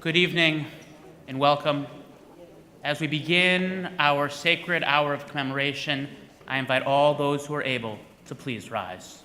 Good evening and welcome. As we begin our sacred hour of commemoration, I invite all those who are able to please rise.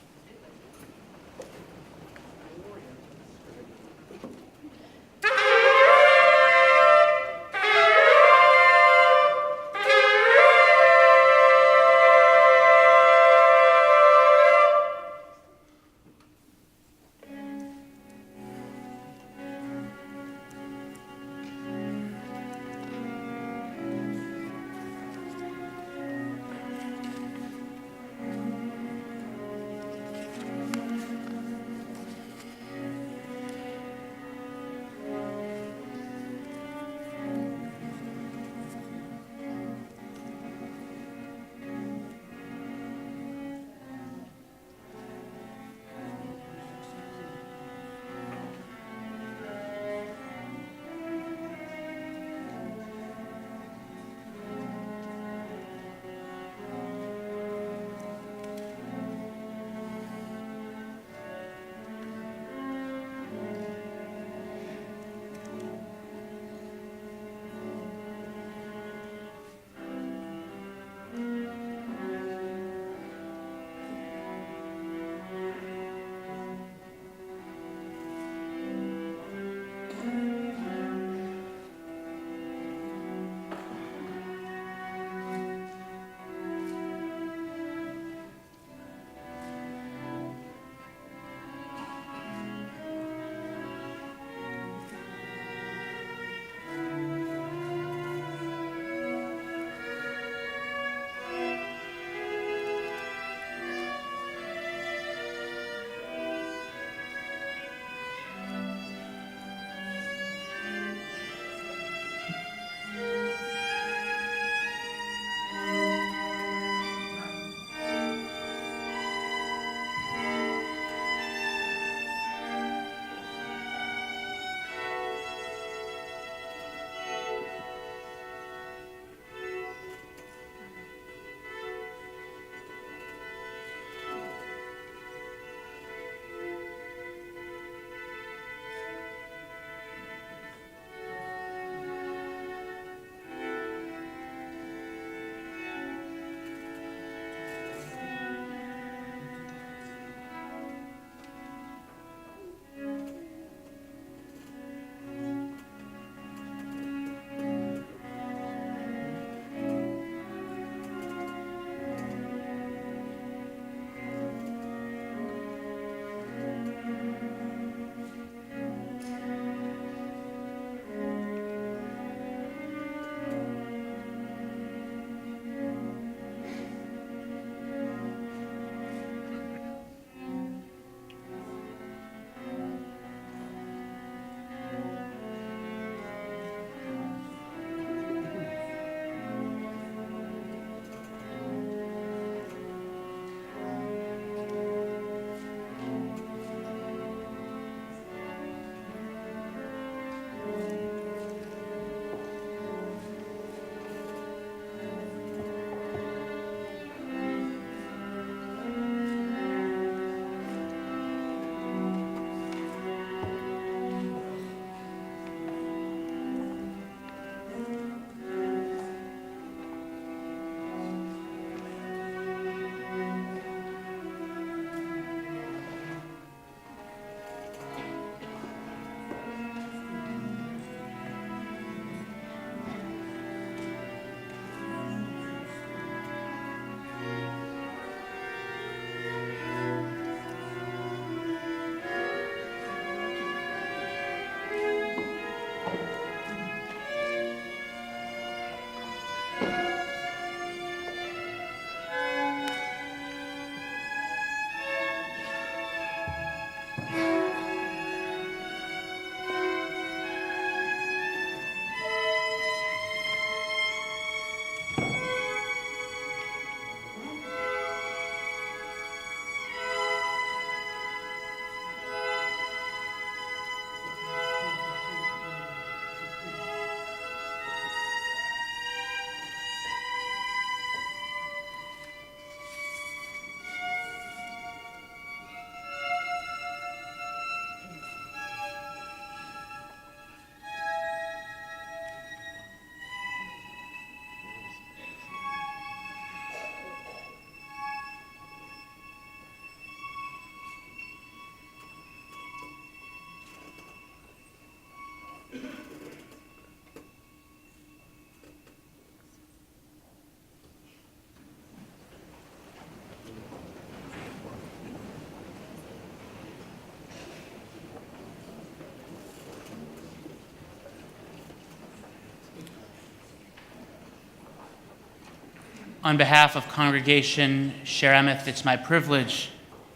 On behalf of Congregation Sheremeth, it's my privilege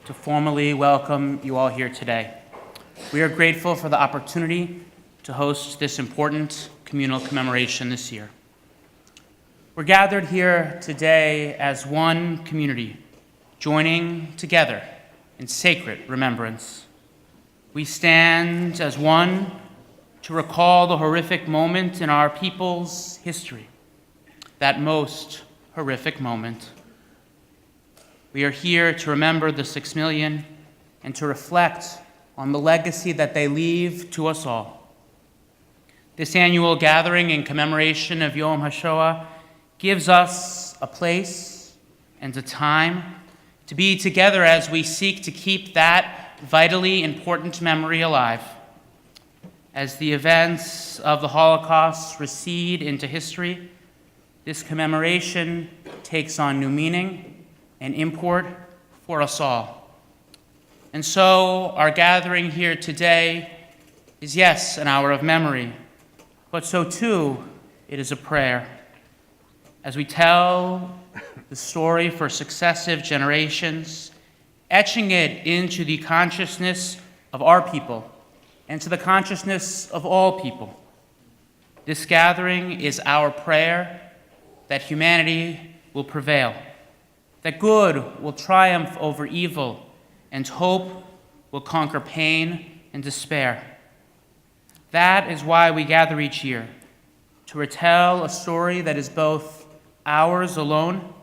to formally welcome you all here today. We are grateful for the opportunity to host this important communal commemoration this year. We're gathered here today as one community, joining together in sacred remembrance. We stand as one to recall the horrific moment in our people's history, that most horrific moment. We are here to remember the 6 million and to reflect on the legacy that they leave to us all. This annual gathering in commemoration of Yom Hashoah gives us a place and a time to be together as we seek to keep that vitally important memory alive. As the events of the Holocaust recede into history, this commemoration takes on new meaning and import for us all. And so our gathering here today is, yes, an hour of memory, but so too it is a prayer. As we tell the story for successive generations, etching it into the consciousness of our people and to the consciousness of all people. This gathering is our prayer that humanity will prevail, that good will triumph over evil, and hope will conquer pain and despair. That is why we gather each year, to retell a story that is both ours alone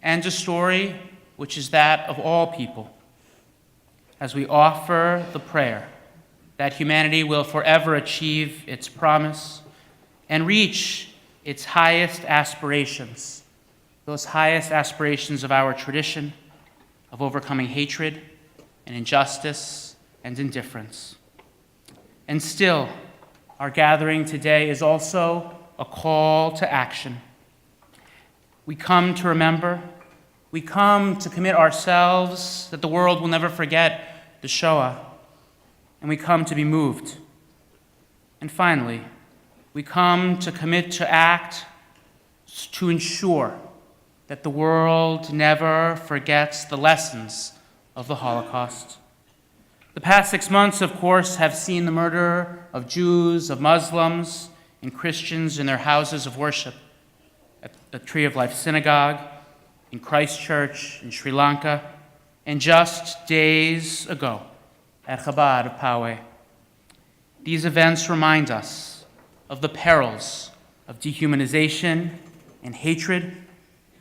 and a story which is that of all people, as we offer the prayer that humanity will forever achieve its promise and reach its highest aspirations, those highest aspirations of our tradition, of overcoming hatred and injustice and indifference. And still, our gathering today is also a call to action. We come to remember, we come to commit ourselves that the world will never forget the Shoah, and we come to be moved. And finally, we come to commit to act to ensure that the world never forgets the lessons of the Holocaust. The past 6 months, of course, have seen the murder of Jews, of Muslims, and Christians in their houses of worship, at the Tree of Life Synagogue, in Christchurch, in Sri Lanka, and just days ago at Chabad of Poway. These events remind us of the perils of dehumanization and hatred,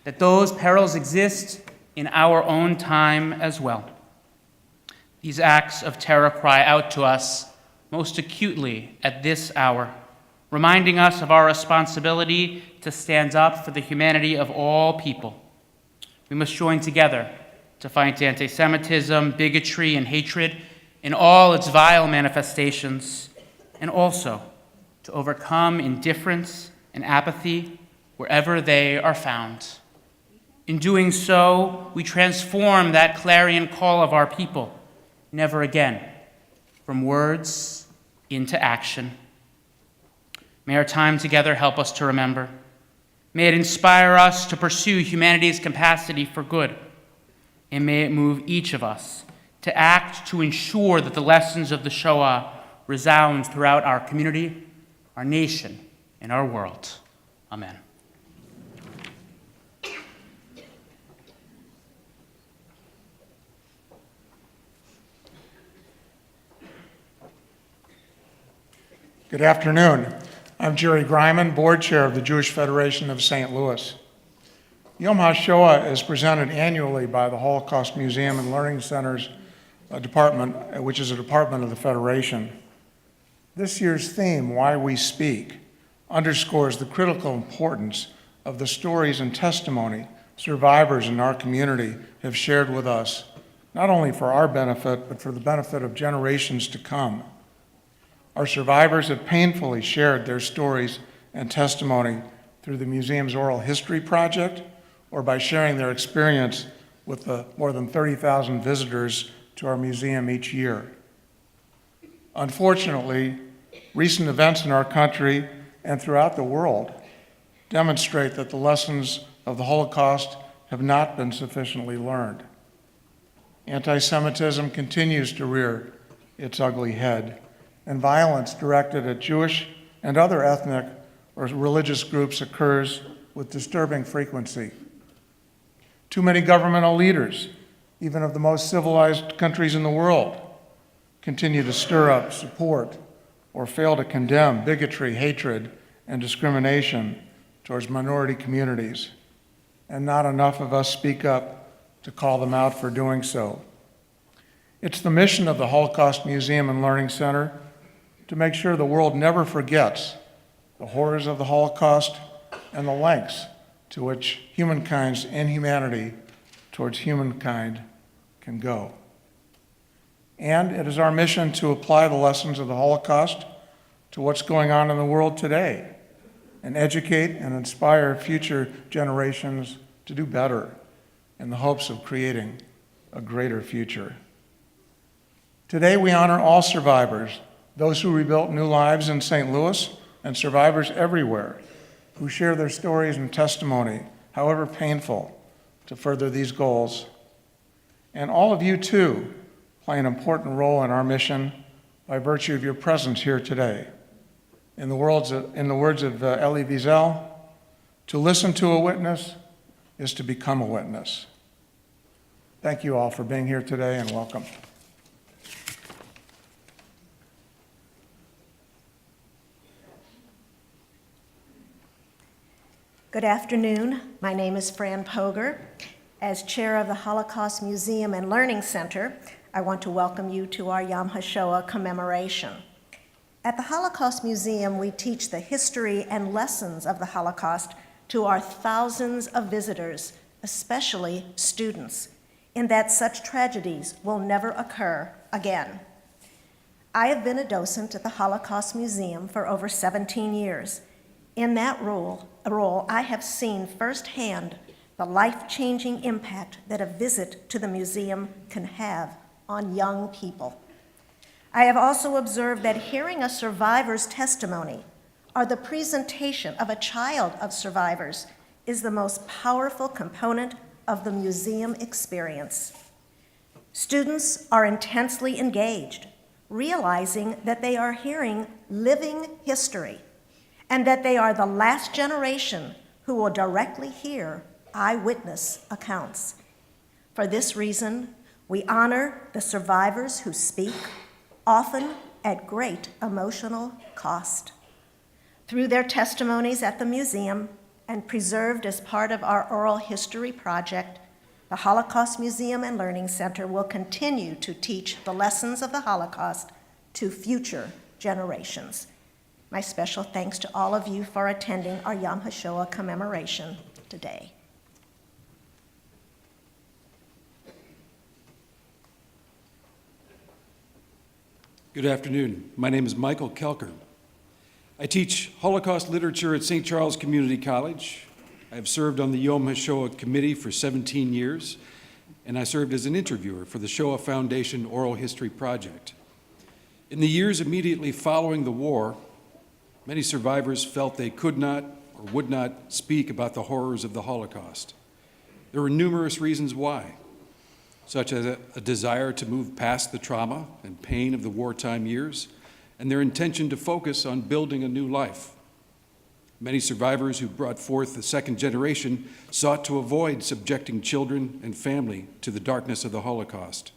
that those perils exist in our own time as well. These acts of terror cry out to us most acutely at this hour, reminding us of our responsibility to stand up for the humanity of all people. We must join together to fight anti-Semitism, bigotry, and hatred in all its vile manifestations, and also to overcome indifference and apathy wherever they are found. In doing so, we transform that clarion call of our people, never again, from words into action. May our time together help us to remember. May it inspire us to pursue humanity's capacity for good, and may it move each of us to act to ensure that the lessons of the Shoah resound throughout our community, our nation, and our world. Amen. Good afternoon. I'm Jerry Greiman, Board Chair of the Jewish Federation of St. Louis. Yom HaShoah is presented annually by the Holocaust Museum and Learning Centers Department, which is a department of the Federation. This year's theme, Why We Speak, underscores the critical importance of the stories and testimony survivors in our community have shared with us, not only for our benefit, but for the benefit of generations to come. Our survivors have painfully shared their stories and testimony through the museum's Oral History Project or by sharing their experience with the more than 30,000 visitors to our museum each year. Unfortunately, recent events in our country and throughout the world demonstrate that the lessons of the Holocaust have not been sufficiently learned. Anti-Semitism continues to rear its ugly head, and violence directed at Jewish and other ethnic or religious groups occurs with disturbing frequency. Too many governmental leaders, even of the most civilized countries in the world, continue to stir up, support, or fail to condemn bigotry, hatred, and discrimination towards minority communities, and not enough of us speak up to call them out for doing so. It's the mission of the Holocaust Museum and Learning Center to make sure the world never forgets the horrors of the Holocaust and the lengths to which humankind's inhumanity towards humankind can go. And it is our mission to apply the lessons of the Holocaust to what's going on in the world today and educate and inspire future generations to do better in the hopes of creating a greater future. Today we honor all survivors, those who rebuilt new lives in St. Louis and survivors everywhere who share their stories and testimony, however painful, to further these goals. And all of you too play an important role in our mission by virtue of your presence here today. In the words of Elie Wiesel, to listen to a witness is to become a witness. Thank you all for being here today, and welcome. Good afternoon. My name is Fran Poger. As chair of the Holocaust Museum and Learning Center, I want to welcome you to our Yom Hashoah commemoration. At the Holocaust Museum, we teach the history and lessons of the Holocaust to our thousands of visitors, especially students, in that such tragedies will never occur again. I have been a docent at the Holocaust Museum for over 17 years. In that role, I have seen firsthand the life-changing impact that a visit to the museum can have on young people. I have also observed that hearing a survivor's testimony or the presentation of a child of survivors is the most powerful component of the museum experience. Students are intensely engaged, realizing that they are hearing living history and that they are the last generation who will directly hear eyewitness accounts. For this reason, we honor the survivors who speak, often at great emotional cost. Through their testimonies at the museum and preserved as part of our oral history project, the Holocaust Museum and Learning Center will continue to teach the lessons of the Holocaust to future generations. My special thanks to all of you for attending our Yom HaShoah commemoration today. Good afternoon. My name is Michael Kelker. I teach Holocaust literature at St. Charles Community College. I have served on the Yom HaShoah committee for 17 years, and I served as an interviewer for the Shoah Foundation Oral History Project. In the years immediately following the war, many survivors felt they could not or would not speak about the horrors of the Holocaust. There were numerous reasons why, such as a desire to move past the trauma and pain of the wartime years, and their intention to focus on building a new life. Many survivors who brought forth the second generation sought to avoid subjecting children and family to the darkness of the Holocaust.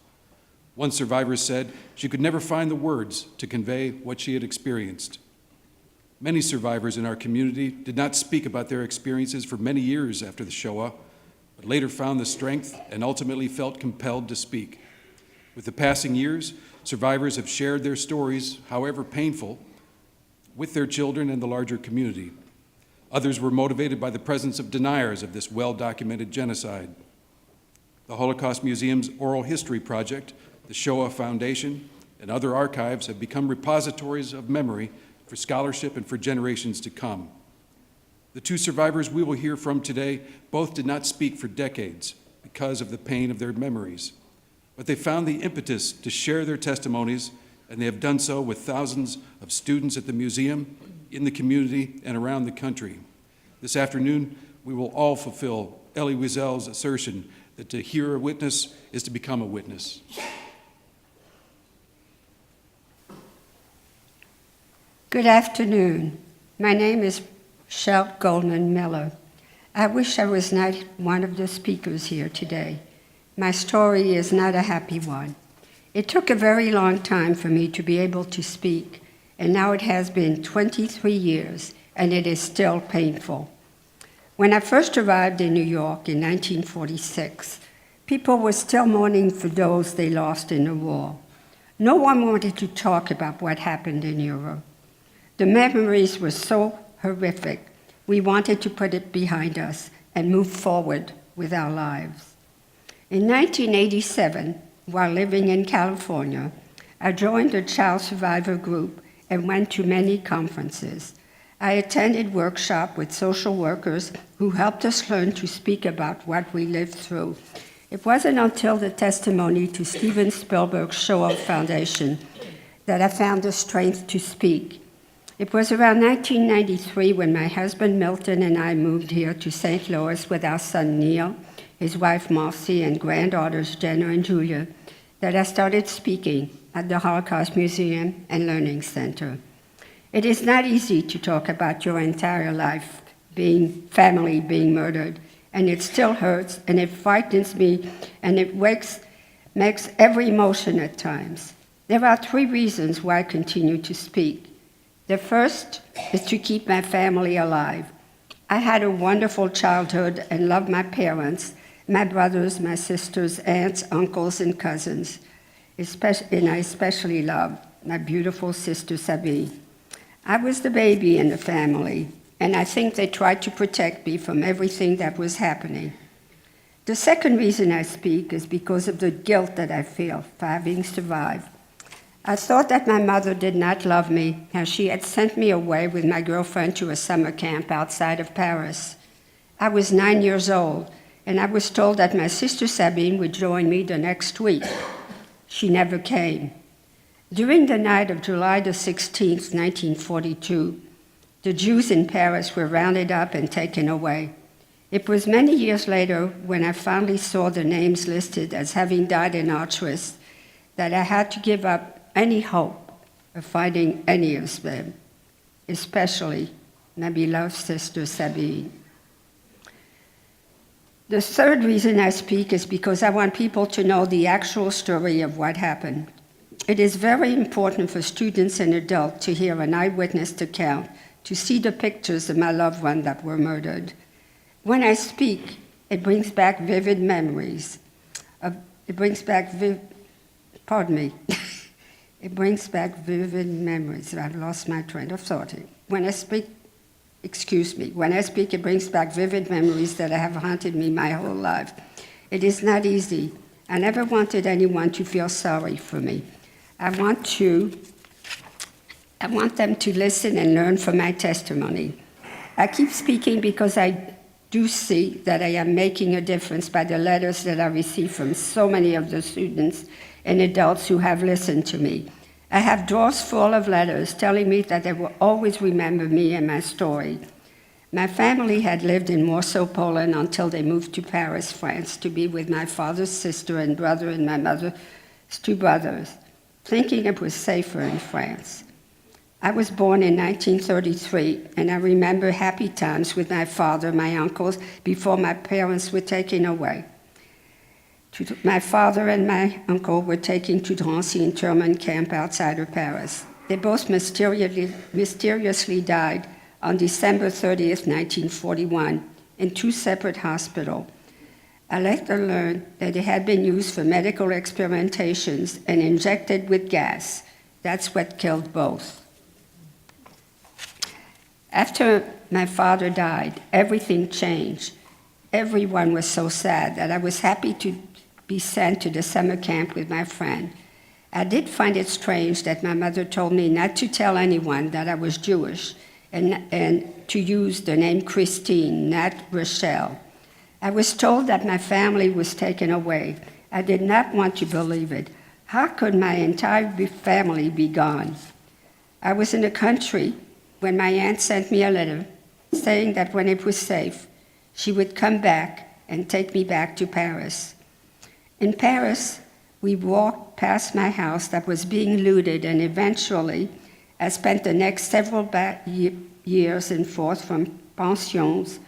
One survivor said she could never find the words to convey what she had experienced. Many survivors in our community did not speak about their experiences for many years after the Shoah, but later found the strength and ultimately felt compelled to speak. With the passing years, survivors have shared their stories, however painful, with their children and the larger community. Others were motivated by the presence of deniers of this well-documented genocide. The Holocaust Museum's Oral History Project, the Shoah Foundation, and other archives have become repositories of memory for scholarship and for generations to come. The two survivors we will hear from today both did not speak for decades because of the pain of their memories, but they found the impetus to share their testimonies, and they have done so with thousands of students at the museum, in the community, and around the country. This afternoon, we will all fulfill Elie Wiesel's assertion that to hear a witness is to become a witness. Good afternoon. My name is Shel Goldman Miller. I wish I was not one of the speakers here today. My story is not a happy one. It took a very long time for me to be able to speak, and now it has been 23 years, and it is still painful. When I first arrived in New York in 1946, people were still mourning for those they lost in the war. No one wanted to talk about what happened in Europe. The memories were so horrific, we wanted to put it behind us and move forward with our lives. In 1987, while living in California, I joined a child survivor group and went to many conferences. I attended workshops with social workers who helped us learn to speak about what we lived through. It wasn't until the testimony to Steven Spielberg's Shoah Foundation that I found the strength to speak. It was around 1993 when my husband Milton and I moved here to St. Louis with our son Neil, his wife Marcy, and granddaughters Jenna and Julia, that I started speaking at the Holocaust Museum and Learning Center. It is not easy to talk about your entire life, family being murdered, and it still hurts, and it frightens me, and it makes every emotion at times. There are 3 reasons why I continue to speak. The first is to keep my family alive. I had a wonderful childhood and loved my parents, my brothers, my sisters, aunts, uncles, and cousins. And I especially loved my beautiful sister Sabine. I was the baby in the family, and I think they tried to protect me from everything that was happening. The second reason I speak is because of the guilt that I feel for having survived. I thought that my mother did not love me, as she had sent me away with my girlfriend to a summer camp outside of Paris. I was 9 years old, and I was told that my sister Sabine would join me the next week. She never came. During the night of July the 16th, 1942, the Jews in Paris were rounded up and taken away. It was many years later when I finally saw the names listed as having died in Auschwitz that I had to give up any hope of finding any of them, especially my beloved sister Sabine. The third reason I speak is because I want people to know the actual story of what happened. It is very important for students and adults to hear an eyewitness account, to see the pictures of my loved ones that were murdered. When I speak, it brings back vivid memories. It brings back memories. I've lost my train of thought. When I speak, it brings back vivid memories that have haunted me my whole life. It is not easy. I never wanted anyone to feel sorry for me. I want them to listen and learn from my testimony. I keep speaking because I do see that I am making a difference by the letters that I receive from so many of the students and adults who have listened to me. I have drawers full of letters telling me that they will always remember me and my story. My family had lived in Warsaw, Poland until they moved to Paris, France, to be with my father's sister and brother and my mother's 2 brothers, thinking it was safer in France. I was born in 1933, and I remember happy times with my father, my uncles, before my parents were taken away. My father and my uncle were taken to Drancy internment camp outside of Paris. They both mysteriously died on December 30th, 1941, in 2 separate hospitals. I later learned that they had been used for medical experimentations and injected with gas. That's what killed both. After my father died, everything changed. Everyone was so sad that I was happy to be sent to the summer camp with my friend. I did find it strange that my mother told me not to tell anyone that I was Jewish and to use the name Christine, not Rochelle. I was told that my family was taken away. I did not want to believe it. How could my entire family be gone? I was in the country when my aunt sent me a letter saying that when it was safe, she would come back and take me back to Paris. In Paris, we walked past my house that was being looted, and eventually I spent the next several years in Forth from pensions,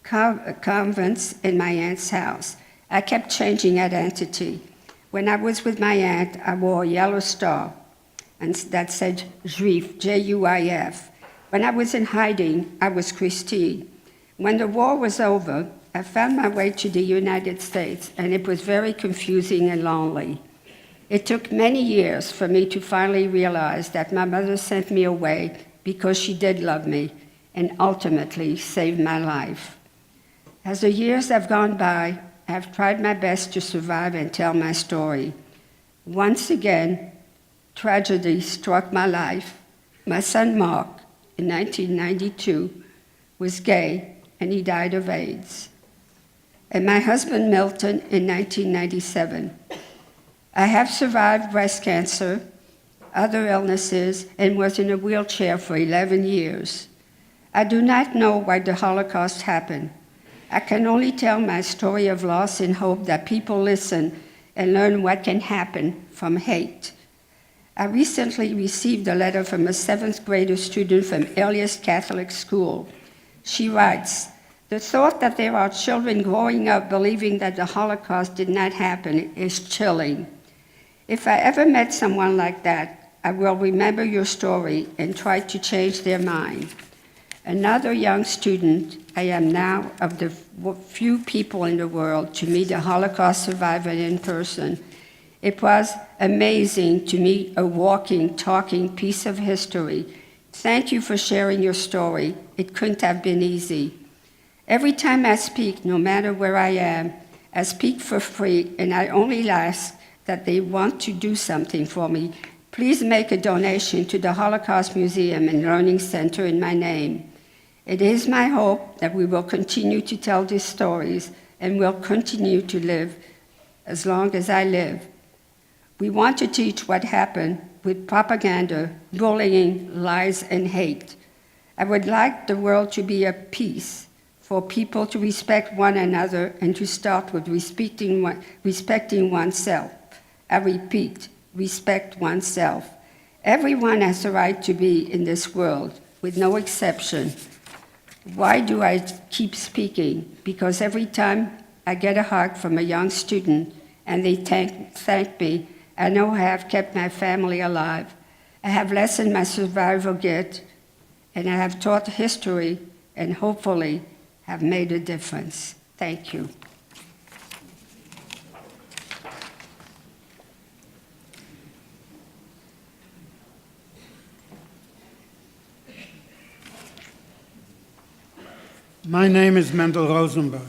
convents, and my aunt's house. I kept changing identity. When I was with my aunt, I wore a yellow star, and that said Juif, J-U-I-F. When I was in hiding, I was Christine. When the war was over, I found my way to the United States, and it was very confusing and lonely. It took many years for me to finally realize that my mother sent me away because she did love me and ultimately saved my life. As the years have gone by, I have tried my best to survive and tell my story. Once again, tragedy struck my life. My son Mark, in 1992, was gay and he died of AIDS. And my husband Milton in 1997. I have survived breast cancer, other illnesses, and was in a wheelchair for 11 years. I do not know why the Holocaust happened. I can only tell my story of loss in hope that people listen and learn what can happen from hate. I recently received a letter from a 7th grader student from earliest Catholic school. She writes, "The thought that there are children growing up believing that the Holocaust did not happen is chilling. If I ever met someone like that, I will remember your story and try to change their mind." Another young student, I am now of the few people in the world to meet a Holocaust survivor in person. It was amazing to meet a walking, talking piece of history. Thank you for sharing your story. It couldn't have been easy. Every time I speak, no matter where I am, I speak for free, and I only ask that they want to do something for me. Please make a donation to the Holocaust Museum and Learning Center in my name. It is my hope that we will continue to tell these stories and will continue to live as long as I live. We want to teach what happened with propaganda, bullying, lies, and hate. I would like the world to be at peace, for people to respect one another and to start with respecting oneself. I repeat, respect oneself. Everyone has the right to be in this world, with no exception. Why do I keep speaking? Because every time I get a hug from a young student and they thank me, I know I have kept my family alive. I have lessened my survival guilt, and I have taught history and hopefully have made a difference. Thank you. My name is Mendel Rosenberg.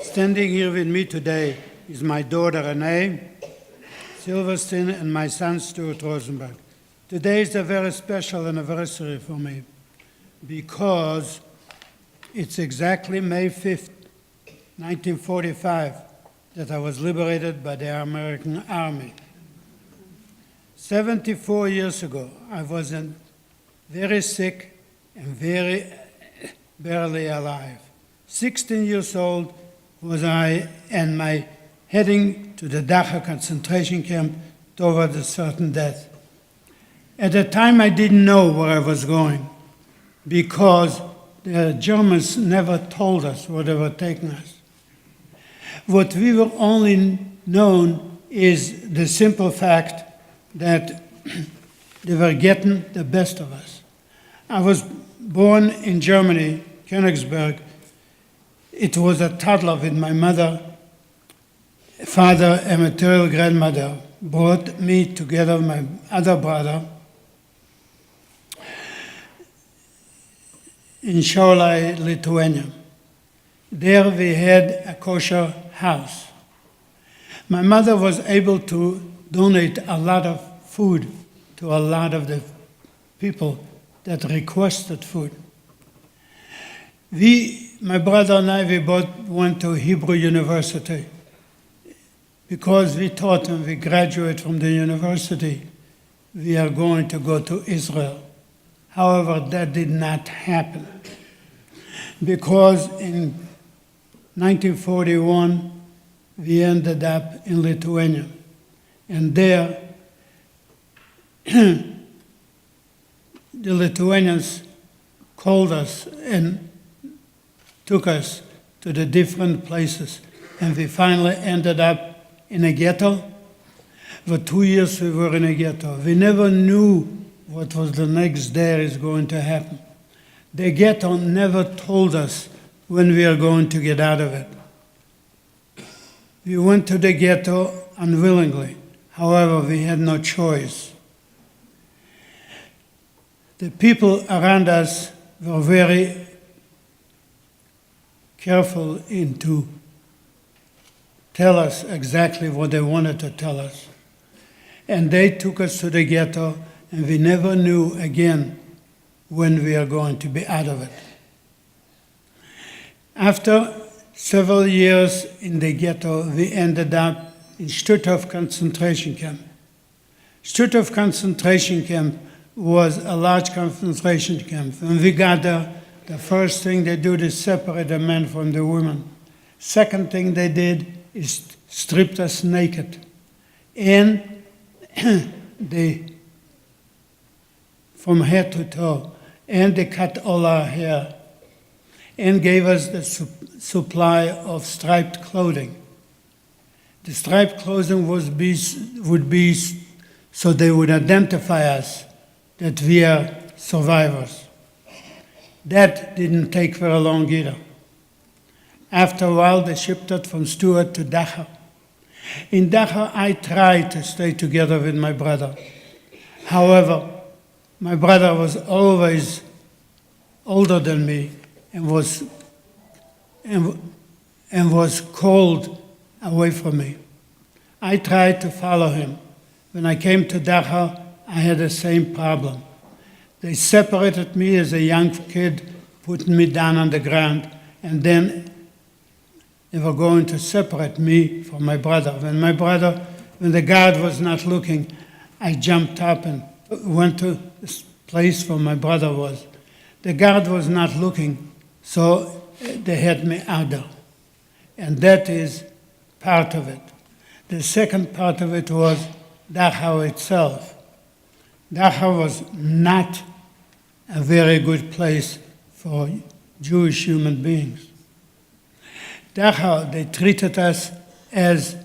Standing here with me today is my daughter Renee Silverstein and my son Stuart Rosenberg. Today is a very special anniversary for me because it's exactly May 5th, 1945, that I was liberated by the American Army. 74 years ago, I was very sick and very barely alive. 16 years old was I, and my heading to the Dachau concentration camp toward a certain death. At the time, I didn't know where I was going because the Germans never told us where they were taking us. What we were only known is the simple fact that they were getting the best of us. I was born in Germany, Königsberg. It was a toddler with my mother, father, and maternal grandmother brought me together with my other brother in Šiauliai, Lithuania. There we had a kosher house. My mother was able to donate a lot of food to a lot of the people that requested food. My brother and I, we both went to Hebrew University because we thought when we graduate from the university, we are going to go to Israel. However, that did not happen because in 1941, we ended up in Lithuania. And there, the Lithuanians called us and took us to the different places. And we finally ended up in a ghetto. For 2 years we were in a ghetto. We never knew what was the next day is going to happen. The ghetto never told us when we are going to get out of it. We went to the ghetto unwillingly. However, we had no choice. The people around us were very careful to tell us exactly what they wanted to tell us. And they took us to the ghetto, and we never knew again when we are going to be out of it. After several years in the ghetto, we ended up in Stutthof concentration camp. Stutthof concentration camp was a large concentration camp. When we got there, the first thing they do is separate the men from the women. Second thing they did is stripped us naked. And they, from head to toe, and they cut all our hair and gave us the supply of striped clothing. The striped clothing would be so they would identify us that we are survivors. That didn't take very long either. After a while, they shipped us from Stuart to Dachau. In Dachau, I tried to stay together with my brother. However, my brother was always older than me and was called away from me. I tried to follow him. When I came to Dachau, I had the same problem. They separated me as a young kid, putting me down on the ground, and then they were going to separate me from my brother. When the guard was not looking, I jumped up and went to this place where my brother was. The guard was not looking, so they had me out there. And that is part of it. The second part of it was Dachau itself. Dachau was not a very good place for Jewish human beings. Dachau, they treated us as,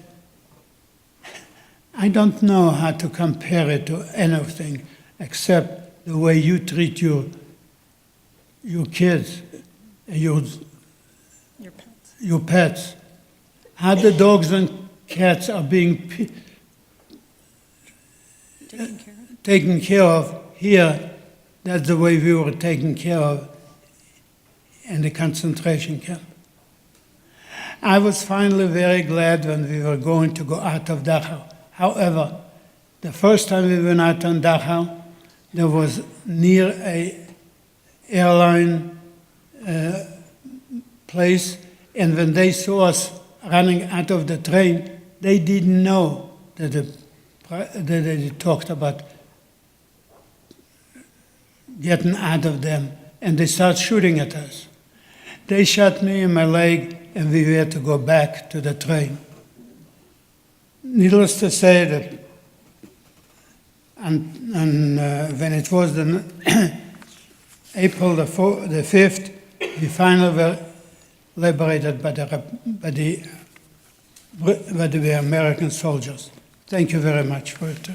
I don't know how to compare it to anything except the way you treat your kids, your pets. How the dogs and cats are being taken care of here, that's the way we were taken care of in the concentration camp. I was finally very glad when we were going to go out of Dachau. However, the first time we went out on Dachau, there was near a airline place, and when they saw us running out of the train, they didn't know that they talked about getting out of them, and they started shooting at us. They shot me in my leg, and we had to go back to the train. Needless to say that when it was April the 5th, we finally were liberated by the American soldiers. Thank you very much for it.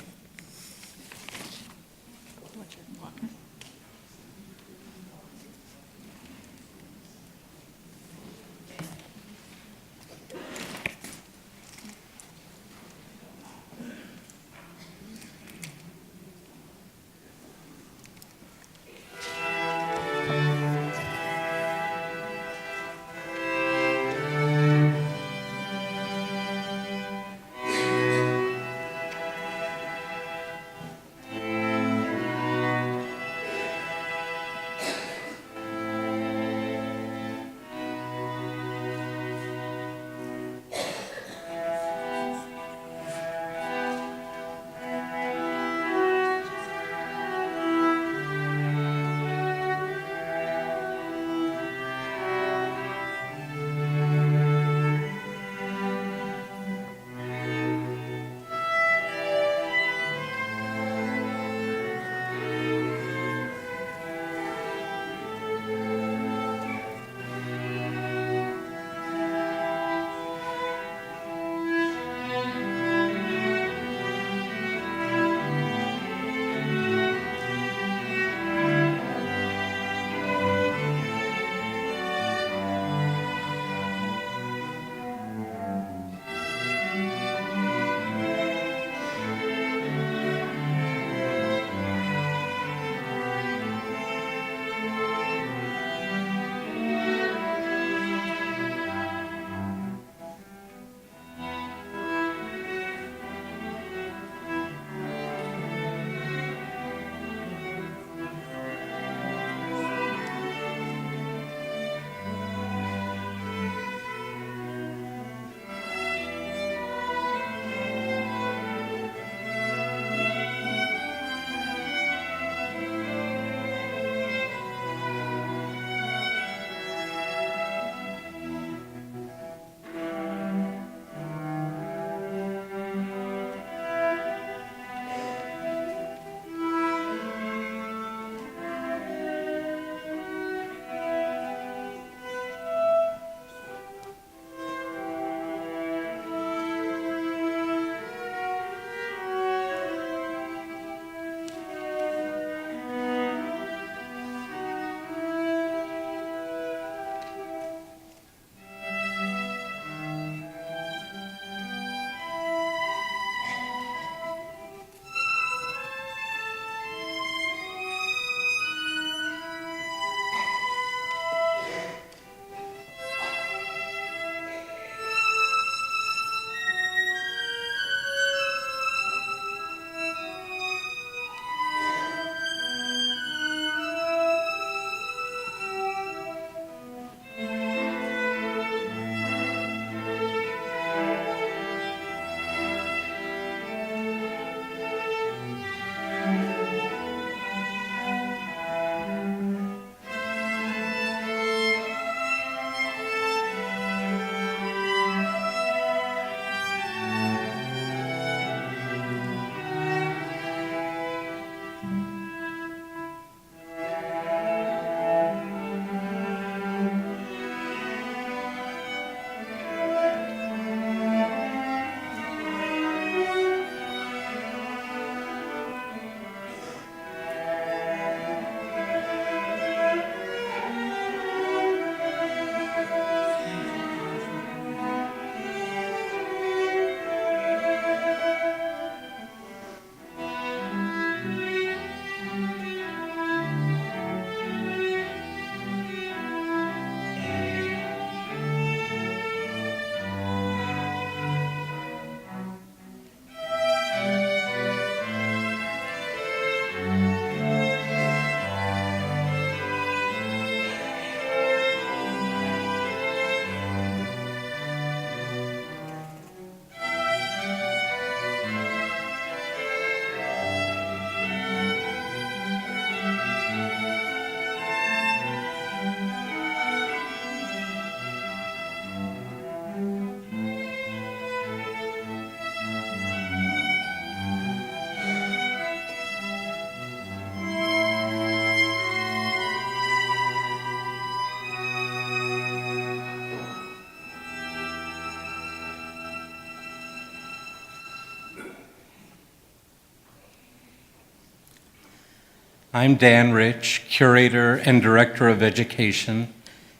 I'm Dan Rich, Curator and Director of Education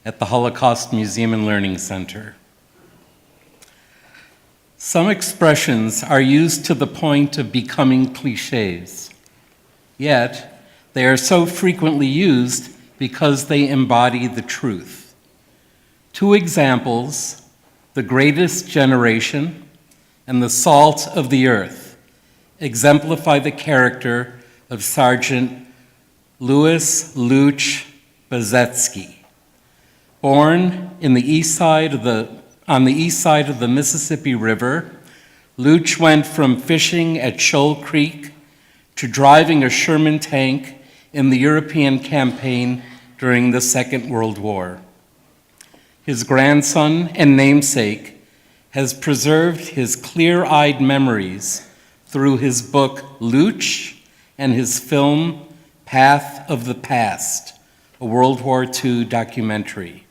at the Holocaust Museum and Learning Center. Some expressions are used to the point of becoming cliches, yet they are so frequently used because they embody the truth. Two examples, the greatest generation and the salt of the earth, exemplify the character of Sergeant Louis Luch Bezetsky. Born on the east side of the Mississippi River, Luch went from fishing at Shoal Creek to driving a Sherman tank in the European campaign during the Second World War. His grandson and namesake has preserved his clear-eyed memories through his book Luch and his film Path of the Past, a World War II documentary.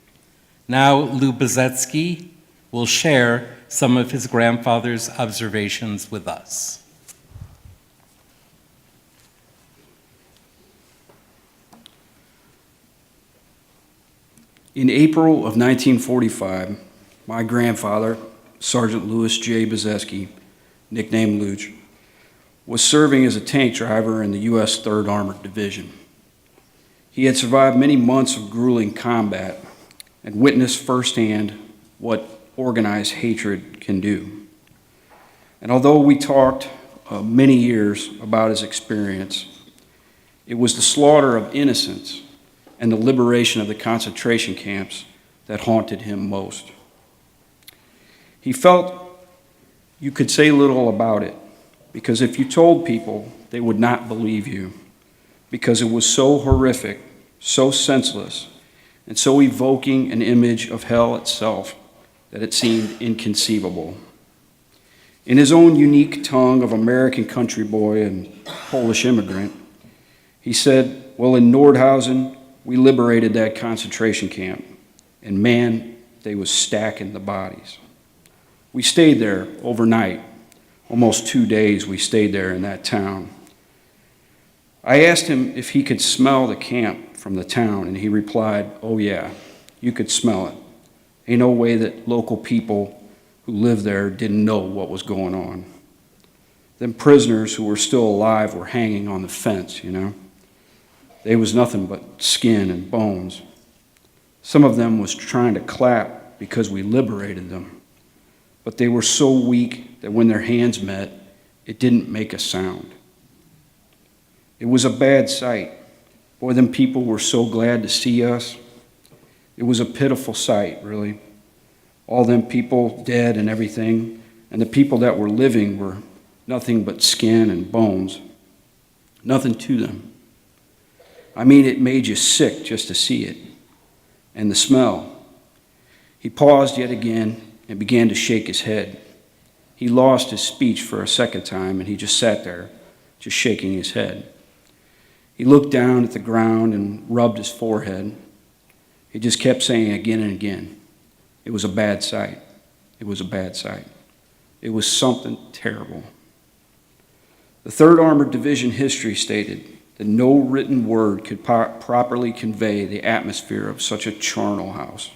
Now Lou Bezetsky will share some of his grandfather's observations with us. In April of 1945, my grandfather, Sergeant Louis J. Bezetsky, nicknamed Luch, was serving as a tank driver in the U.S. 3rd Armored Division. He had survived many months of grueling combat and witnessed firsthand what organized hatred can do. And although we talked many years about his experience, it was the slaughter of innocents and the liberation of the concentration camps that haunted him most. He felt you could say little about it, because if you told people, they would not believe you, because it was so horrific, so senseless, and so evoking an image of hell itself that it seemed inconceivable. In his own unique tongue of American country boy and Polish immigrant, he said, well, in Nordhausen, we liberated that concentration camp, and man, they was stacking the bodies. We stayed there overnight. Almost 2 days we stayed there in that town. I asked him if he could smell the camp from the town, and he replied, oh yeah, you could smell it. Ain't no way that local people who lived there didn't know what was going on. Them prisoners who were still alive were hanging on the fence, you know. They was nothing but skin and bones. Some of them was trying to clap because we liberated them, but they were so weak that when their hands met, it didn't make a sound. It was a bad sight. Boy, them people were so glad to see us. It was a pitiful sight, really. All them people dead and everything, and the people that were living were nothing but skin and bones. Nothing to them. I mean, it made you sick just to see it. And the smell. He paused yet again and began to shake his head. He lost his speech for a second time, and he just sat there, just shaking his head. He looked down at the ground and rubbed his forehead. He just kept saying again and again, it was a bad sight. It was a bad sight. It was something terrible. The 3rd Armored Division history stated that no written word could properly convey the atmosphere of such a charnel house,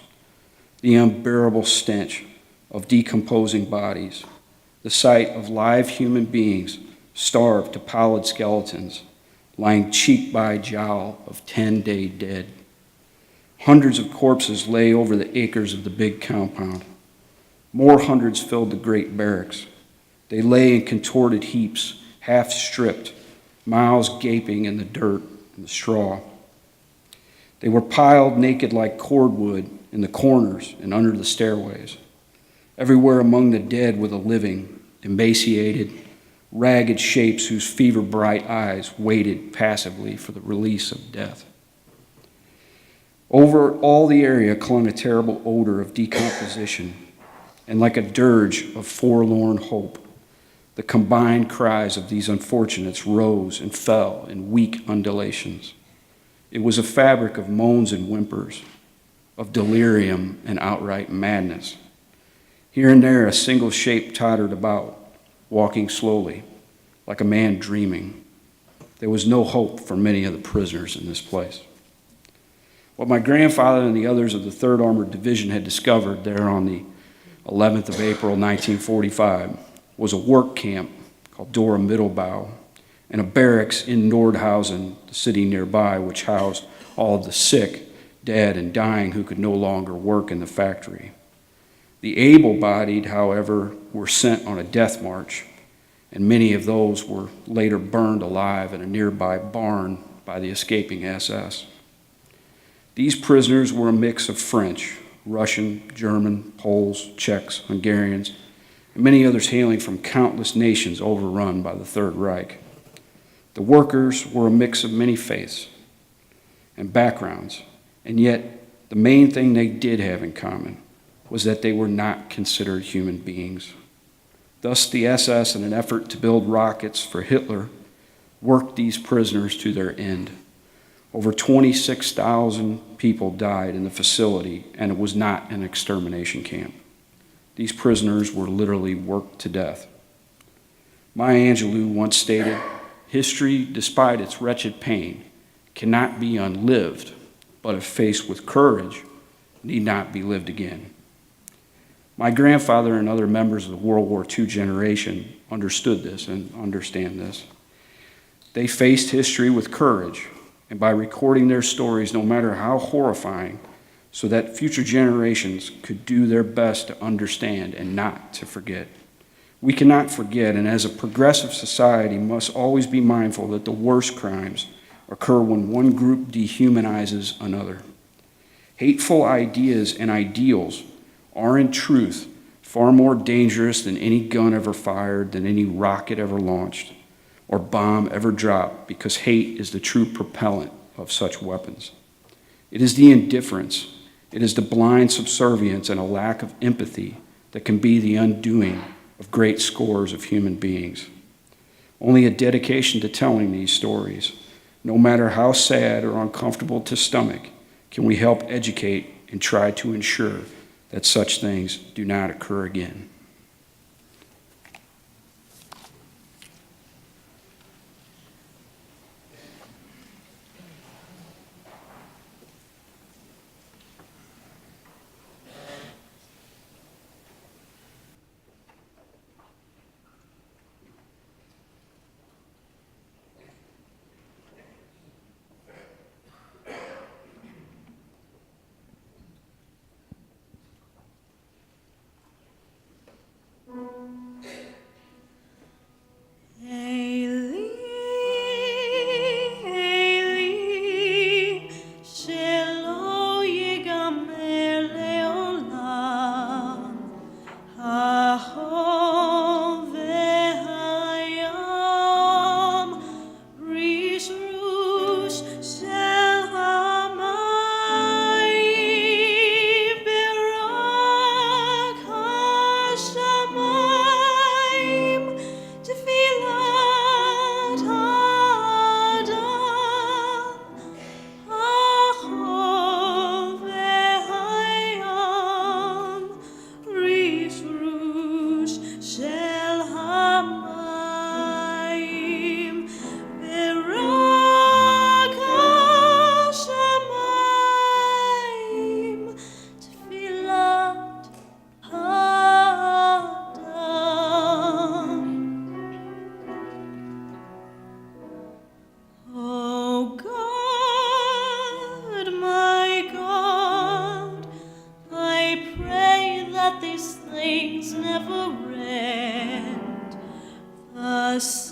the unbearable stench of decomposing bodies, the sight of live human beings starved to pallid skeletons, lying cheek by jowl of 10-day dead. Hundreds of corpses lay over the acres of the big compound. More hundreds filled the great barracks. They lay in contorted heaps, half stripped, mouths gaping in the dirt and the straw. They were piled naked like cordwood in the corners and under the stairways. Everywhere among the dead were the living, emaciated, ragged shapes whose fever-bright eyes waited passively for the release of death. Over all the area clung a terrible odor of decomposition, and like a dirge of forlorn hope, the combined cries of these unfortunates rose and fell in weak undulations. It was a fabric of moans and whimpers, of delirium and outright madness. Here and there a single shape tottered about, walking slowly, like a man dreaming. There was no hope for many of the prisoners in this place. What my grandfather and the others of the 3rd Armored Division had discovered there on the 11th of April, 1945, was a work camp called Dora Mittelbau and a barracks in Nordhausen, the city nearby, which housed all of the sick, dead, and dying who could no longer work in the factory. The able-bodied, however, were sent on a death march, and many of those were later burned alive in a nearby barn by the escaping SS. These prisoners were a mix of French, Russian, German, Poles, Czechs, Hungarians, and many others hailing from countless nations overrun by the Third Reich. The workers were a mix of many faiths and backgrounds, and yet the main thing they did have in common was that they were not considered human beings. Thus, the SS, in an effort to build rockets for Hitler, worked these prisoners to their end. Over 26,000 people died in the facility, and it was not an extermination camp. These prisoners were literally worked to death. Maya Angelou once stated, "History, despite its wretched pain, cannot be unlived, but if faced with courage, need not be lived again." My grandfather and other members of the World War II generation understood this and understand this. They faced history with courage, and by recording their stories, no matter how horrifying, so that future generations could do their best to understand and not to forget. We cannot forget, and as a progressive society must always be mindful that the worst crimes occur when one group dehumanizes another. Hateful ideas and ideals are in truth far more dangerous than any gun ever fired, than any rocket ever launched, or bomb ever dropped, because hate is the true propellant of such weapons. It is the indifference, it is the blind subservience and a lack of empathy that can be the undoing of great scores of human beings. Only a dedication to telling these stories, no matter how sad or uncomfortable to stomach, can we help educate and try to ensure that such things do not occur again. Rush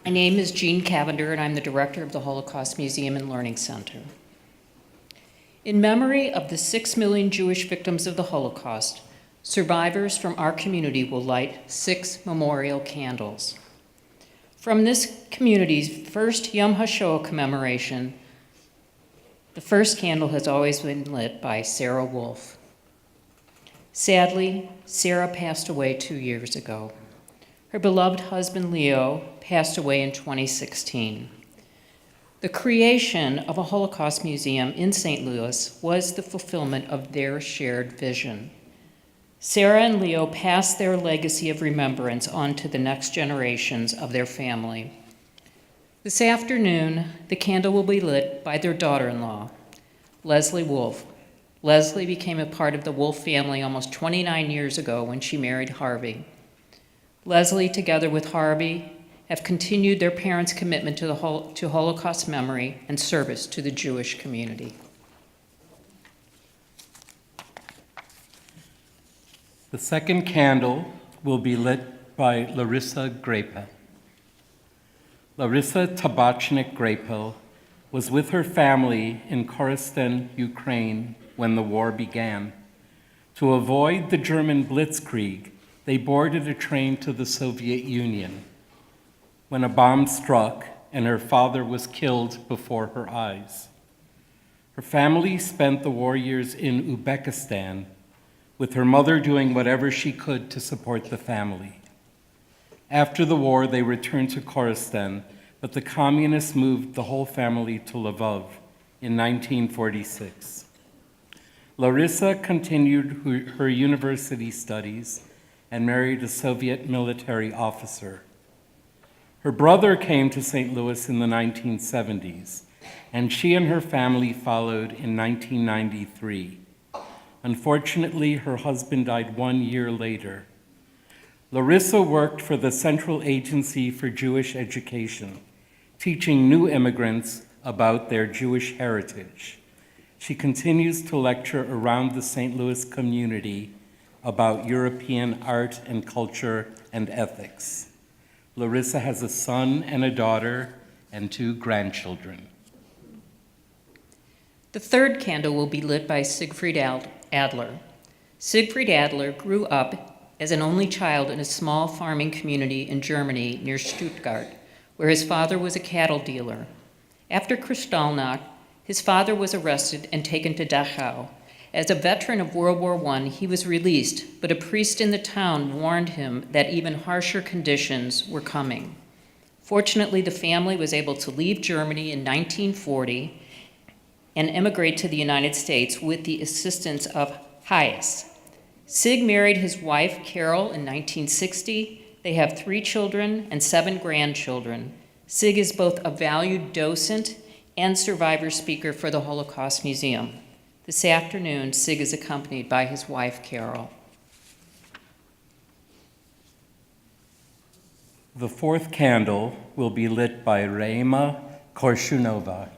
My name is Jean Cavender, and I'm the director of the Holocaust Museum and Learning Center. In memory of the 6 million Jewish victims of the Holocaust, survivors from our community will light 6 memorial candles. From this community's first Yom Hashoah commemoration, the first candle has always been lit by Sarah Wolf. Sadly, Sarah passed away 2 years ago. Her beloved husband, Leo, passed away in 2016. The creation of a Holocaust museum in St. Louis was the fulfillment of their shared vision. Sarah and Leo passed their legacy of remembrance on to the next generations of their family. This afternoon, the candle will be lit by their daughter-in-law, Leslie Wolf. Leslie became a part of the Wolf family almost 29 years ago when she married Harvey. Leslie, together with Harvey, have continued their parents' commitment to Holocaust memory and service to the Jewish community. The second candle will be lit by Larissa Grapel. Larissa Tabachnik Grapel was with her family in Korostan, Ukraine, when the war began. To avoid the German blitzkrieg, they boarded a train to the Soviet Union when a bomb struck and her father was killed before her eyes. Her family spent the war years in Uzbekistan, with her mother doing whatever she could to support the family. After the war, they returned to Korostan, but the communists moved the whole family to Lvov in 1946. Larissa continued her university studies and married a Soviet military officer. Her brother came to St. Louis in the 1970s, and she and her family followed in 1993. Unfortunately, her husband died 1 year later. Larissa worked for the Central Agency for Jewish Education, teaching new immigrants about their Jewish heritage. She continues to lecture around the St. Louis community about European art and culture and ethics. Larissa has a son and a daughter and 2 grandchildren. The third candle will be lit by Siegfried Adler. Siegfried Adler grew up as an only child in a small farming community in Germany near Stuttgart, where his father was a cattle dealer. After Kristallnacht, his father was arrested and taken to Dachau. As a veteran of World War I, he was released, but a priest in the town warned him that even harsher conditions were coming. Fortunately, the family was able to leave Germany in 1940 and emigrate to the United States with the assistance of Hayes. Sig married his wife, Carol, in 1960. They have 3 children and 7 grandchildren. Sig is both a valued docent and survivor speaker for the Holocaust Museum. This afternoon, Sig is accompanied by his wife, Carol. The fourth candle will be lit by Reima Korshunova.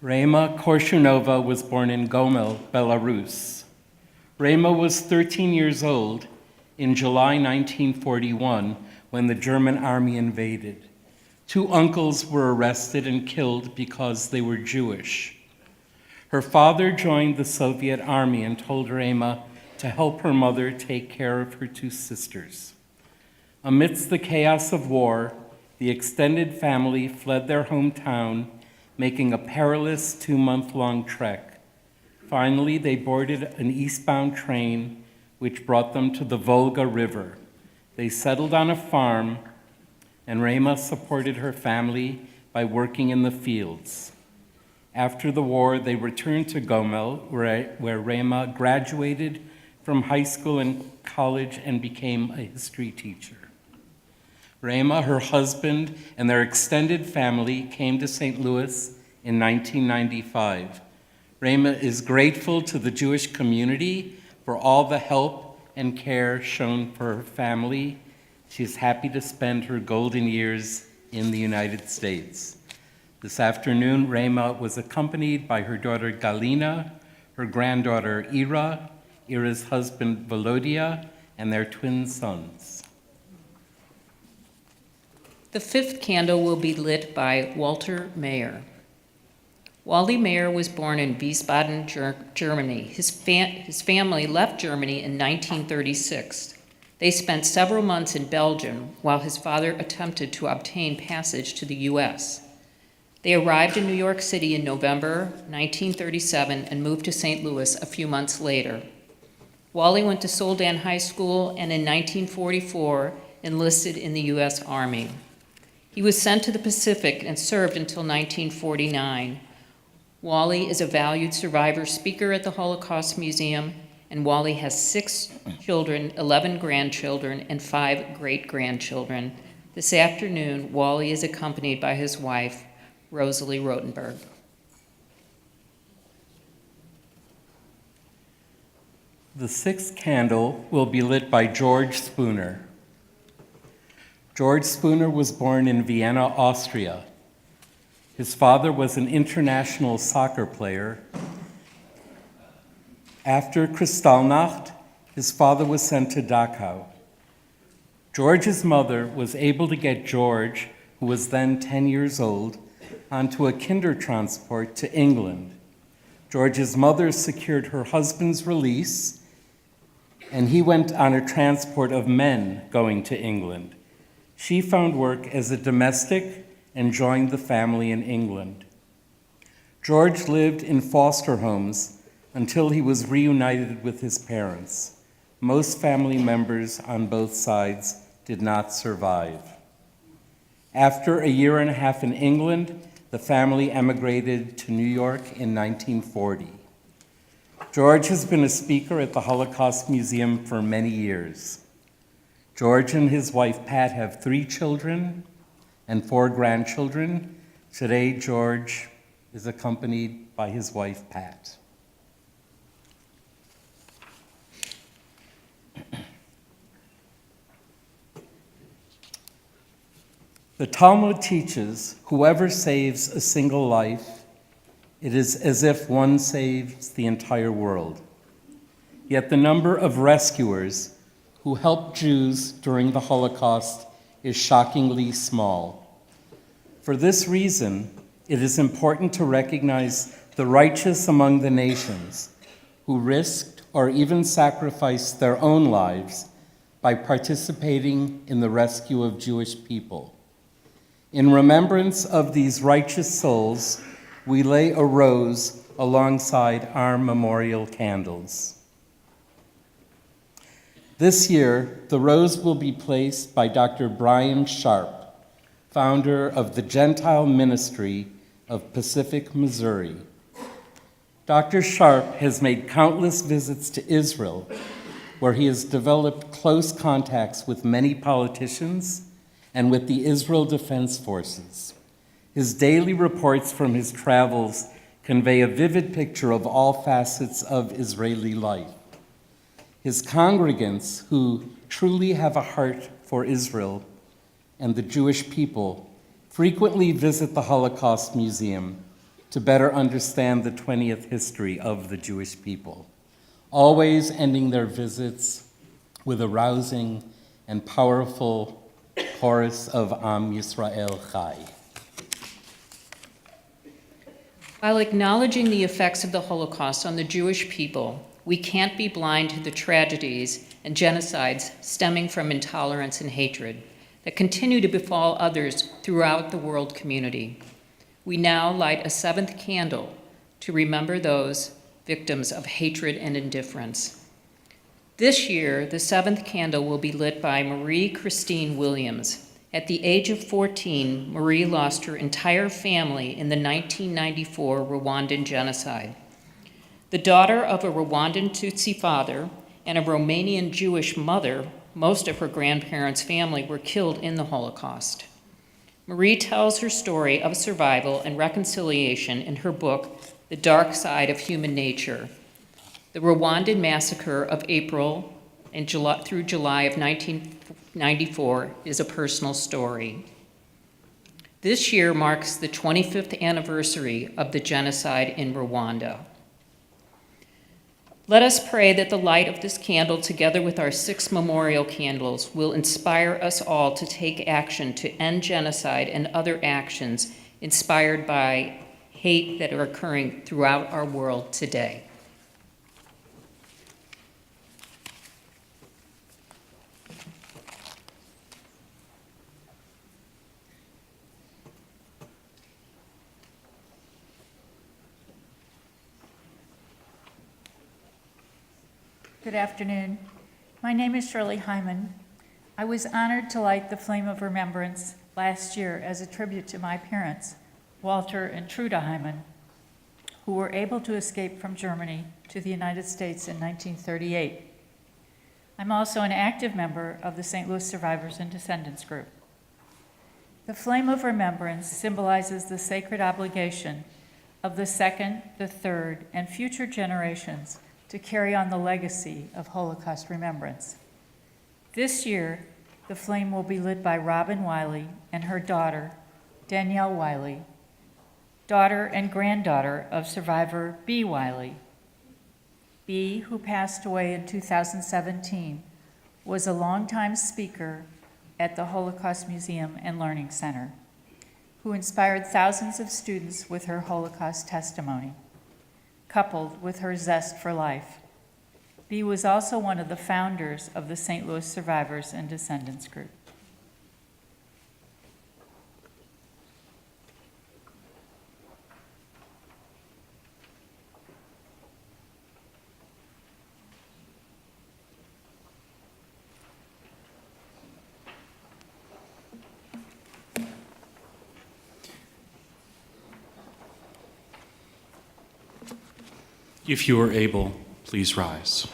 Reima Korshunova was born in Gomel, Belarus. Reima was 13 years old in July 1941 when the German army invaded. 2 uncles were arrested and killed because they were Jewish. Her father joined the Soviet army and told Reima to help her mother take care of her 2 sisters. Amidst the chaos of war, the extended family fled their hometown, making a perilous 2-month-long trek. Finally, they boarded an eastbound train which brought them to the Volga River. They settled on a farm, and Reima supported her family by working in the fields. After the war, they returned to Gomel, where Reima graduated from high school and college and became a history teacher. Reima, her husband, and their extended family came to St. Louis in 1995. Reima is grateful to the Jewish community for all the help and care shown for her family. She is happy to spend her golden years in the United States. This afternoon, Reima was accompanied by her daughter Galina, her granddaughter Ira, Ira's husband Volodya, and their twin sons. The fifth candle will be lit by Walter Mayer. Wally Mayer was born in Wiesbaden, Germany. His family left Germany in 1936. They spent several months in Belgium while his father attempted to obtain passage to the U.S. They arrived in New York City in November 1937 and moved to St. Louis a few months later. Wally went to Soldan High School and in 1944 enlisted in the U.S. Army. He was sent to the Pacific and served until 1949. Wally is a valued survivor speaker at the Holocaust Museum, and Wally has 6 children, 11 grandchildren, and 5 great-grandchildren. This afternoon, Wally is accompanied by his wife, Rosalie Rotenberg. The sixth candle will be lit by George Spooner. George Spooner was born in Vienna, Austria. His father was an international soccer player. After Kristallnacht, his father was sent to Dachau. George's mother was able to get George, who was then 10 years old, onto a Kindertransport to England. George's mother secured her husband's release, and he went on a transport of men going to England. She found work as a domestic and joined the family in England. George lived in foster homes until he was reunited with his parents. Most family members on both sides did not survive. After a year and a half in England, the family emigrated to New York in 1940. George has been a speaker at the Holocaust Museum for many years. George and his wife Pat have 3 children and 4 grandchildren. Today, George is accompanied by his wife Pat. The Talmud teaches, whoever saves a single life, it is as if one saves the entire world. Yet the number of rescuers who helped Jews during the Holocaust is shockingly small. For this reason, it is important to recognize the righteous among the nations who risked or even sacrificed their own lives by participating in the rescue of Jewish people. In remembrance of these righteous souls, we lay a rose alongside our memorial candles. This year, the rose will be placed by Dr. Brian Sharp, founder of the Gentile Ministry of Pacific, Missouri. Dr. Sharp has made countless visits to Israel, where he has developed close contacts with many politicians and with the Israel Defense Forces. His daily reports from his travels convey a vivid picture of all facets of Israeli life. His congregants, who truly have a heart for Israel and the Jewish people, frequently visit the Holocaust Museum to better understand the 20th history of the Jewish people, always ending their visits with a rousing and powerful chorus of Am Yisrael Chai. While acknowledging the effects of the Holocaust on the Jewish people, we can't be blind to the tragedies and genocides stemming from intolerance and hatred that continue to befall others throughout the world community. We now light a 7th candle to remember those victims of hatred and indifference. This year, the 7th candle will be lit by Marie Christine Williams. At the age of 14, Marie lost her entire family in the 1994 Rwandan genocide. The daughter of a Rwandan Tutsi father and a Romanian Jewish mother, most of her grandparents' family were killed in the Holocaust. Marie tells her story of survival and reconciliation in her book, The Dark Side of Human Nature. The Rwandan massacre of April and through July of 1994 is a personal story. This year marks the 25th anniversary of the genocide in Rwanda. Let us pray that the light of this candle, together with our 6 memorial candles, will inspire us all to take action to end genocide and other actions inspired by hate that are occurring throughout our world today. Good afternoon. My name is Shirley Hyman. I was honored to light the flame of remembrance last year as a tribute to my parents, Walter and Truda Hyman, who were able to escape from Germany to the United States in 1938. I'm also an active member of the St. Louis Survivors and Descendants Group. The flame of remembrance symbolizes the sacred obligation of the second, the third, and future generations to carry on the legacy of Holocaust remembrance. This year, the flame will be lit by Robin Wiley and her daughter, Danielle Wiley, daughter and granddaughter of survivor Bee Wiley. Bee, who passed away in 2017, was a longtime speaker at the Holocaust Museum and Learning Center, who inspired thousands of students with her Holocaust testimony, coupled with her zest for life. Bee was also one of the founders of the St. Louis Survivors and Descendants Group. If you are able, please rise.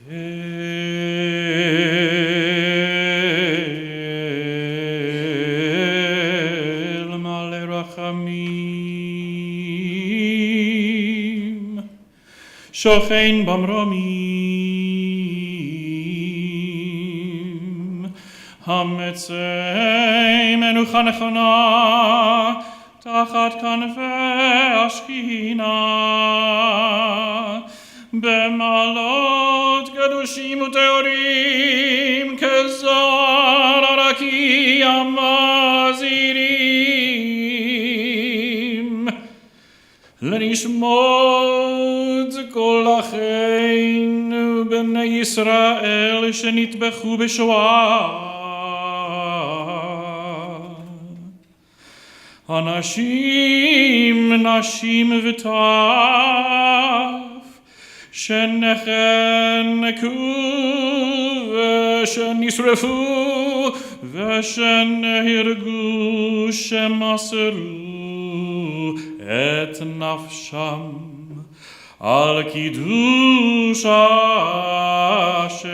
El male rachamim, shochein bamramim, hametzei menucha nechona, tachat kanvei ashkina, bemalot gadushim uteorim, kezar araki amazirim, lenishmot kol acheinu bnei Yisrael shenitbechu b'shoah. Anashim, nashim v'taf, shenecheneku v'shenisrefu v'shenehirgu shemaseru et nafsham al kiddush Hashem.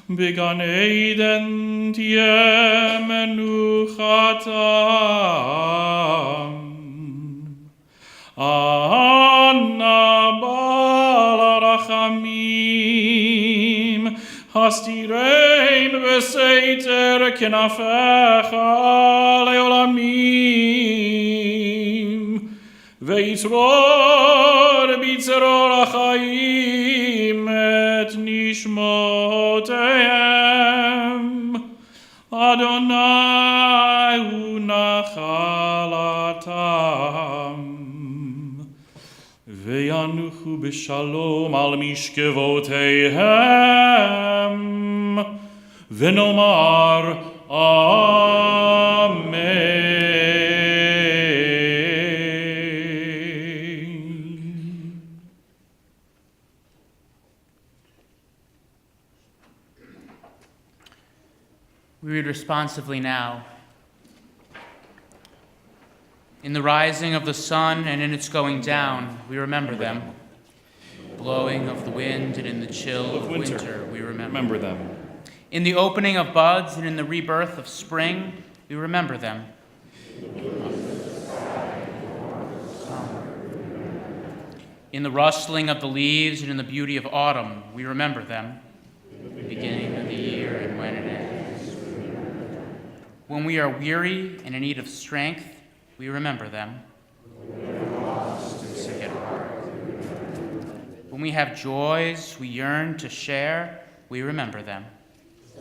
Began Eden tiyeh menuchatam. Anna bal rachamim, hastirein beseiter kenafecha leolamim, veitzror bitzeror achaim et nishmotehem. Adonai hu nachalatam. Ve'yanuchu b'shalom al mishkevoteihem. V'nomar Amen. We read responsively now. In the rising of the sun and in its going down, we remember them. Blowing of the wind and in the chill of winter, we remember them. In the opening of buds and in the rebirth of spring, we remember them. In the rustling of the leaves and in the beauty of autumn, we remember them. the beginning of the year and when it ends. When we are weary and in need of strength, we remember them. Lost and sick at heart. When we have joys we yearn to share, we remember them.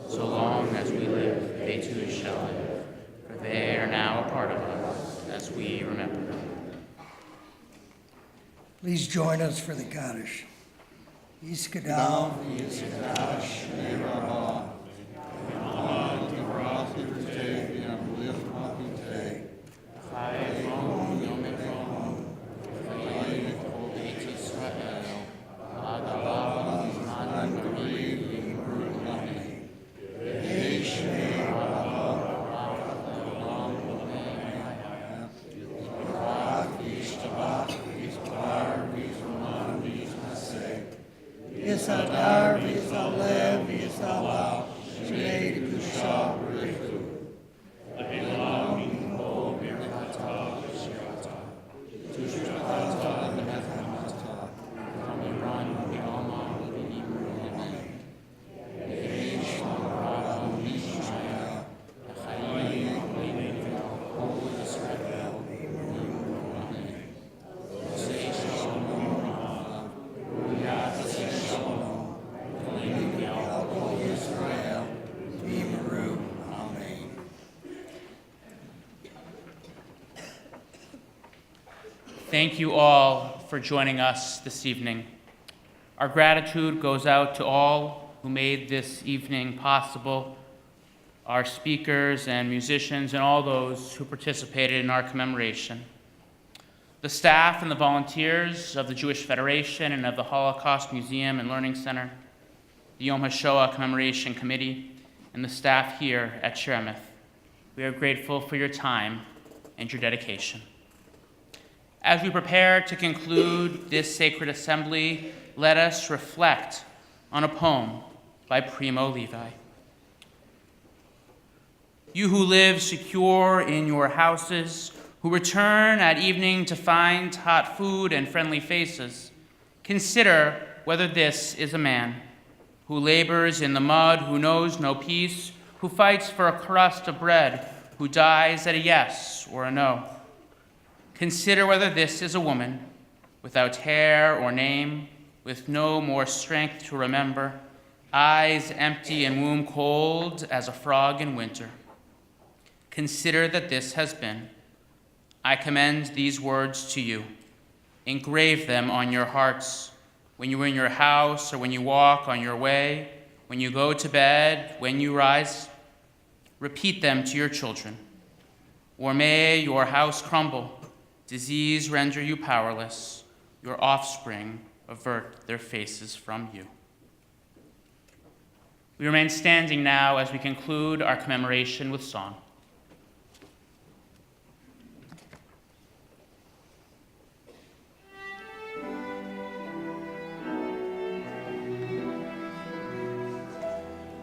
So long as we live, they too shall live, for they are now a part of us as we remember them. Please join us for the Kaddish. Yiskadal, Yisadar, Yisalev, Yisalal, Shnei Kusha, Rifu. Thank you all for joining us this evening. Our gratitude goes out to all who made this evening possible, our speakers and musicians and all those who participated in our commemoration. The staff and the volunteers of the Jewish Federation and of the Holocaust Museum and Learning Center, the Yom Hashoah Commemoration Committee, and the staff here at Sheremet. We are grateful for your time and your dedication. As we prepare to conclude this sacred assembly, let us reflect on a poem by Primo Levi. You who live secure in your houses, who return at evening to find hot food and friendly faces, consider whether this is a man who labors in the mud, who knows no peace, who fights for a crust of bread, who dies at a yes or a no. Consider whether this is a woman, without hair or name, with no more strength to remember, eyes empty and womb cold as a frog in winter. Consider that this has been. I commend these words to you. Engrave them on your hearts, when you are in your house or when you walk on your way, when you go to bed, when you rise. Repeat them to your children. Or may your house crumble, disease render you powerless, your offspring avert their faces from you. We remain standing now as we conclude our commemoration with song.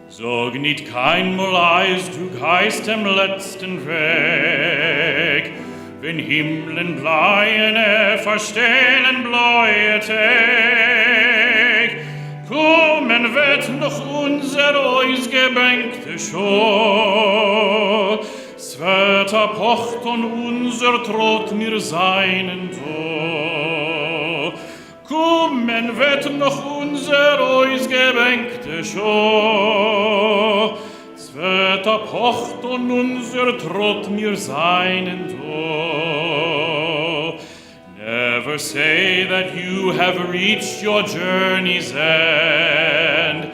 Sag nicht keinmal eis, du geist dem letzten Weg, wenn Himmeln bleiene verstehlen bläue Tag. Kommen wird noch unser ausgebänkte Schor, es wird erpocht und unser Trott mir seinen Tor. Kommen wird noch unser ausgebänkte Schor, es wird erpocht und unser Trott mir seinen Tor. Never say that you have reached your journey's end,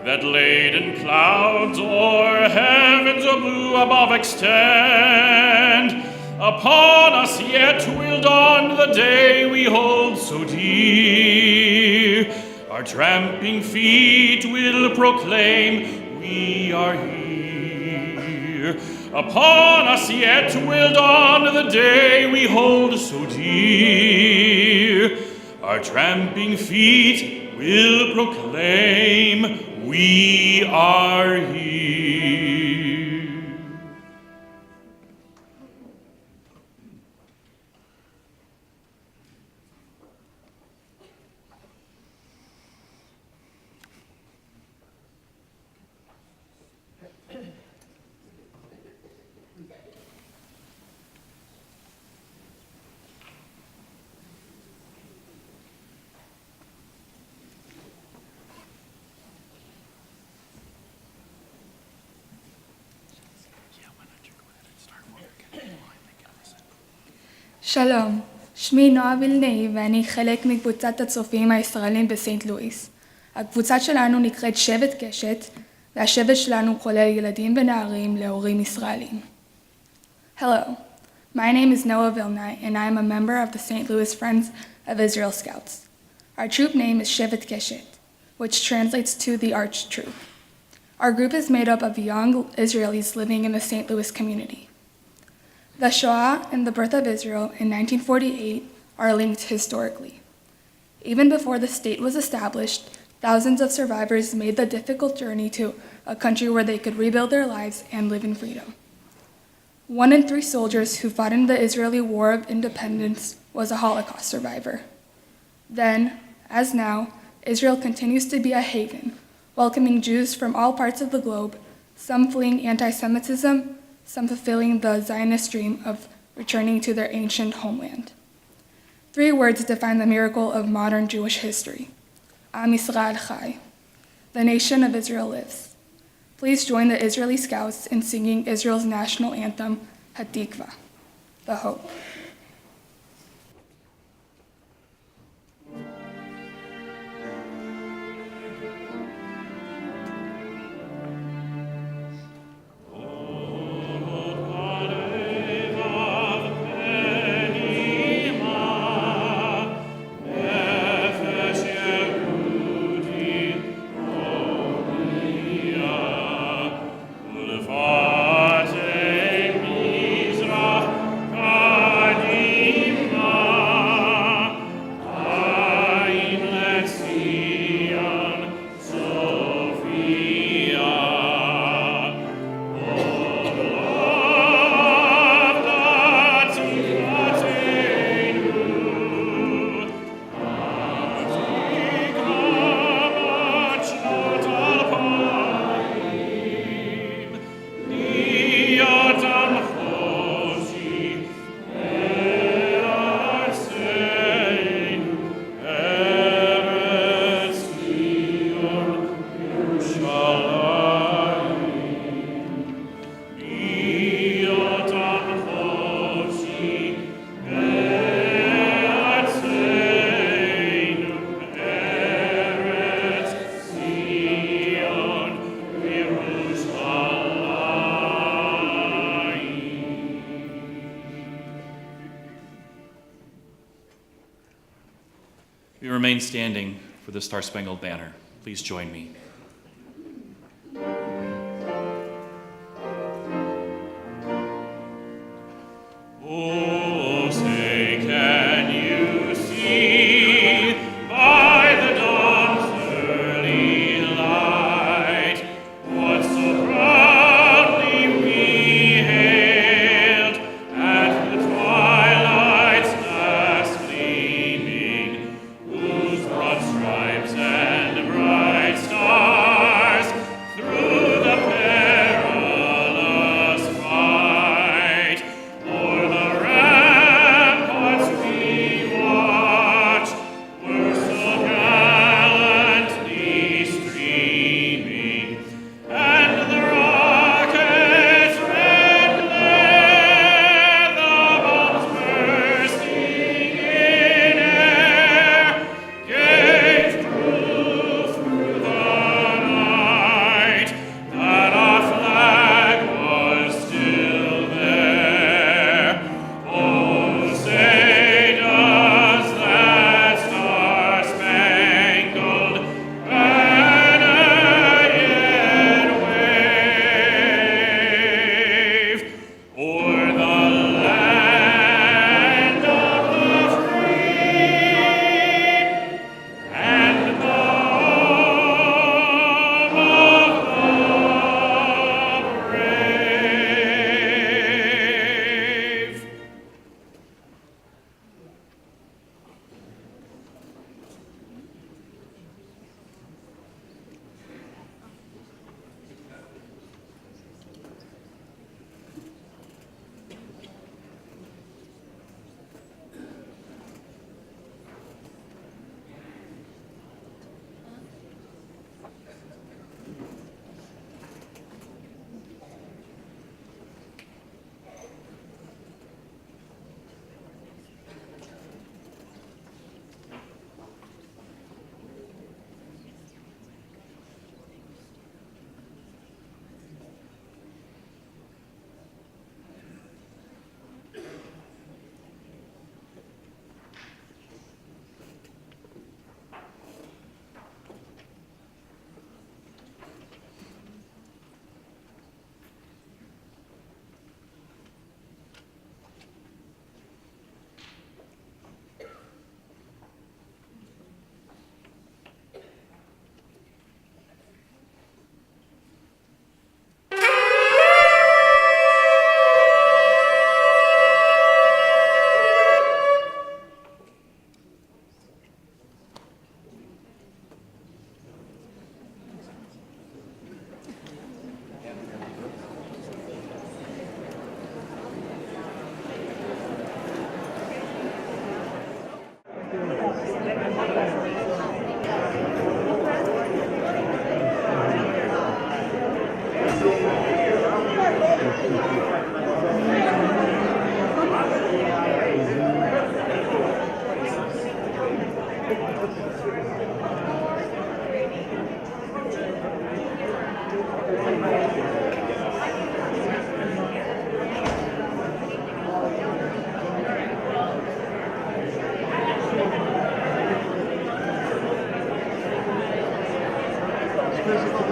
that laden clouds o'er heavens blue above extend. Upon us yet will dawn the day we hold so dear. Our tramping feet will proclaim we are here. Upon us yet will dawn the day we hold so dear. Our tramping feet will proclaim we are here. שלום, שמי נועה וילנאי ואני חלק מקבוצת הצופים הישראלים בסנט לואיס. הקבוצה שלנו נקראת שבט קשת, והשבט שלנו כולל ילדים ונערים להורים ישראלים. Hello, my name is Noah Vilnai and I am a member of the St. Louis Friends of Israel Scouts. Our troop name is Shevet Keshet, which translates to the Arch Troop. Our group is made up of young Israelis living in the St. Louis community. The Shoah and the birth of Israel in 1948 are linked historically. Even before the state was established, thousands of survivors made the difficult journey to a country where they could rebuild their lives and live in freedom. 1 in 3 soldiers who fought in the Israeli War of Independence was a Holocaust survivor. Then, as now, Israel continues to be a haven, welcoming Jews from all parts of the globe, some fleeing anti-Semitism, some fulfilling the Zionist dream of returning to their ancient homeland. 3 words define the miracle of modern Jewish history. Am Yisrael Chai. The nation of Israel lives. Please join the Israeli Scouts in singing Israel's national anthem, Hatikva, the Hope. We remain standing for the Star-Spangled Banner. Please join me. Oh, say, can you see by the dawn's early light what so proudly we hailed at the twilight's last gleaming, whose broad stripes and bright stars Thank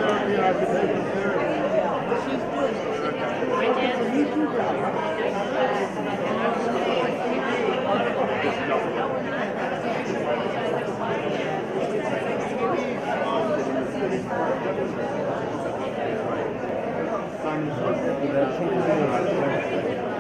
you.